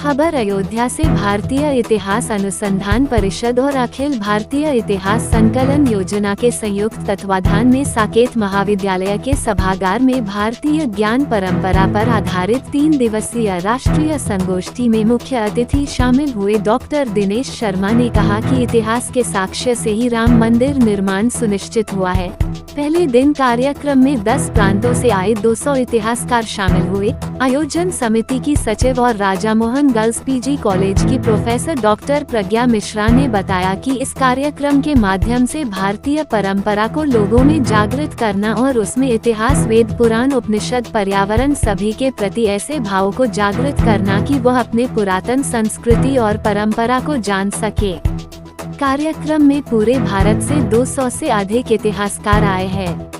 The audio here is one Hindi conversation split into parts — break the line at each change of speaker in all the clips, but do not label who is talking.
खबर अयोध्या से। भारतीय इतिहास अनुसंधान परिषद और अखिल भारतीय इतिहास संकलन योजना के संयुक्त तत्वाधान में साकेत महाविद्यालय के सभागार में भारतीय ज्ञान परंपरा पर आधारित 3 दिवसीय राष्ट्रीय संगोष्ठी में मुख्य अतिथि शामिल हुए। डॉक्टर दिनेश शर्मा ने कहा कि इतिहास के साक्ष्य से ही राम मंदिर निर्माण सुनिश्चित हुआ है। पहले दिन कार्यक्रम में 10 प्रांतों से आए 200 इतिहासकार शामिल हुए। आयोजन समिति की सचिव और Raja Mohan girls PG college की प्रोफेसर डॉक्टर प्रज्ञा मिश्रा ने बताया कि इस कार्यक्रम के माध्यम से भारतीय परंपरा को लोगों में जागृत करना और उसमें इतिहास, वेद, पुराण, उपनिषद, पर्यावरण सभी के प्रति ऐसे भाव को जागृत करना कि वह अपने पुरातन संस्कृति और परंपरा को जान सके। कार्यक्रम में पूरे भारत से 200 से अधिक इतिहासकार आए हैं।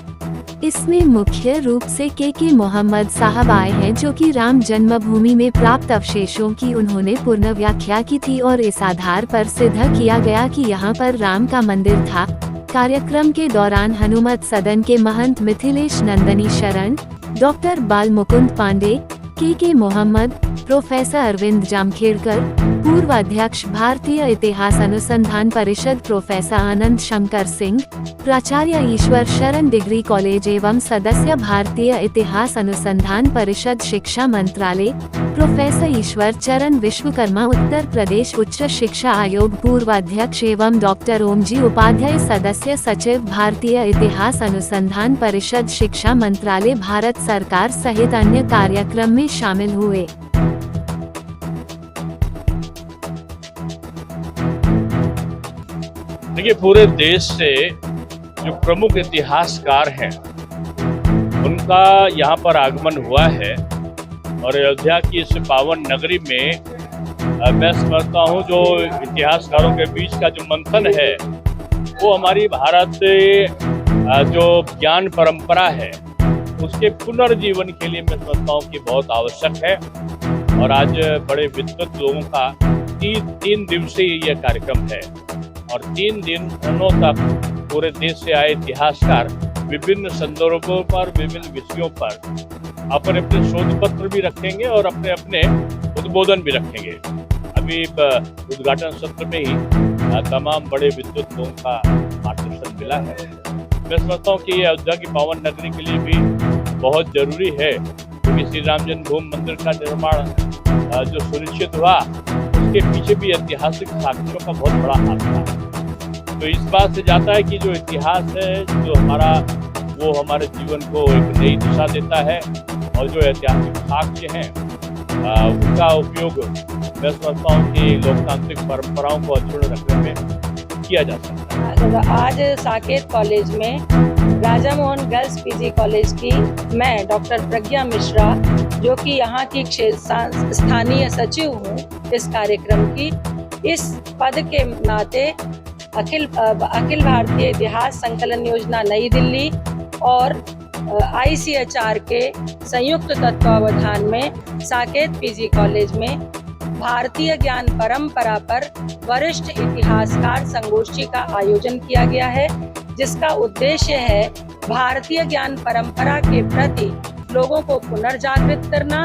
इसमें मुख्य रूप से के मोहम्मद साहब आए हैं, जो कि राम जन्मभूमि में प्राप्त अवशेषों की उन्होंने पूर्ण व्याख्या की थी और इस आधार पर सिद्ध किया गया कि यहाँ पर राम का मंदिर था। कार्यक्रम के दौरान हनुमत सदन के महंत मिथिलेश नंदनी शरण, डॉक्टर बाल मुकुंद पांडे, के मोहम्मद, प्रोफेसर अरविंद जामखेड़कर, पूर्व अध्यक्ष भारतीय इतिहास अनुसंधान परिषद प्रोफेसर आनंद शंकर सिंह, प्राचार्य ईश्वर शरण डिग्री कॉलेज एवं सदस्य भारतीय इतिहास अनुसंधान परिषद शिक्षा मंत्रालय, प्रोफेसर ईश्वर चरण विश्वकर्मा, उत्तर प्रदेश उच्च शिक्षा आयोग पूर्व अध्यक्ष एवं डॉक्टर ओमजी उपाध्याय सदस्य सचिव भारतीय इतिहास अनुसंधान परिषद शिक्षा मंत्रालय भारत सरकार सहित अन्य कार्यक्रम में शामिल हुए।
देखिए, पूरे देश से जो प्रमुख इतिहासकार हैं उनका यहाँ पर आगमन हुआ है और अयोध्या की इस पावन नगरी में मैं समझता हूँ जो इतिहासकारों के बीच का जो मंथन है वो हमारी भारत जो ज्ञान परंपरा है उसके पुनर्जीवन के लिए मैं समझता हूँ कि बहुत आवश्यक है। और आज बड़े विद्वत लोगों का 3 दिवसीय यह कार्यक्रम है और 3 दिनों तक पूरे देश से आए इतिहासकार विभिन्न संदर्भों पर, विभिन्न विषयों पर अपने अपने शोध पत्र भी रखेंगे और अपने अपने उद्बोधन भी रखेंगे। अभी उद्घाटन सत्र में ही तमाम बड़े विद्वत लोगों का मार्गदर्शन मिला है। मैं समझता हूँ कि ये अयोध्या की पावन नगरी के लिए भी बहुत जरूरी है, क्योंकि श्री राम जन्मभूमि मंदिर का निर्माण जो सुनिश्चित हुआ उसके पीछे भी ऐतिहासिक साक्ष्यों का बहुत बड़ा हाथ था। तो इस बात से जाता है कि जो इतिहास है जो हमारा, वो हमारे जीवन को एक नई दिशा देता है और जो ऐतिहासिक साक्ष्य हैं उनका उपयोग मैं समझता हूँ कि लोकतांत्रिक परंपराओं को अक्षुण्ण रखने में किया जा सकता है।
आज साकेत कॉलेज में Raja Mohan girls PG college की मैं डॉक्टर प्रज्ञा मिश्रा, जो कि यहाँ की स्थानीय सचिव हूँ इस कार्यक्रम की, इस पद के नाते अखिल भारतीय इतिहास संकलन योजना नई दिल्ली और ICHR के संयुक्त तत्वावधान में साकेत पीजी कॉलेज में भारतीय ज्ञान परंपरा पर वरिष्ठ इतिहासकार संगोष्ठी का आयोजन किया गया है, जिसका उद्देश्य है भारतीय ज्ञान परंपरा के प्रति लोगों को पुनर्जागृत करना,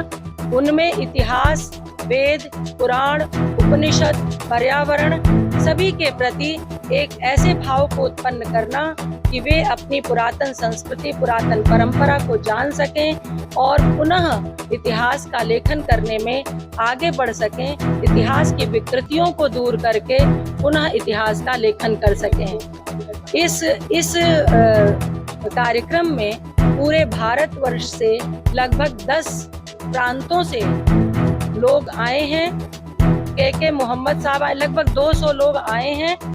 उनमें इतिहास, वेद, पुराण, उपनिषद, पर्यावरण सभी के प्रति एक ऐसे भाव को उत्पन्न करना कि वे अपनी पुरातन संस्कृति, पुरातन परंपरा को जान सकें और पुनः इतिहास का लेखन करने में आगे बढ़ सकें, इतिहास की विकृतियों को दूर करके पुनः इतिहास का लेखन कर सकें। इस कार्यक्रम में पूरे भारतवर्ष से लगभग 10 प्रांतों से लोग आए हैं। के मोहम्मद साहब आए, लगभग 200 लोग आए हैं।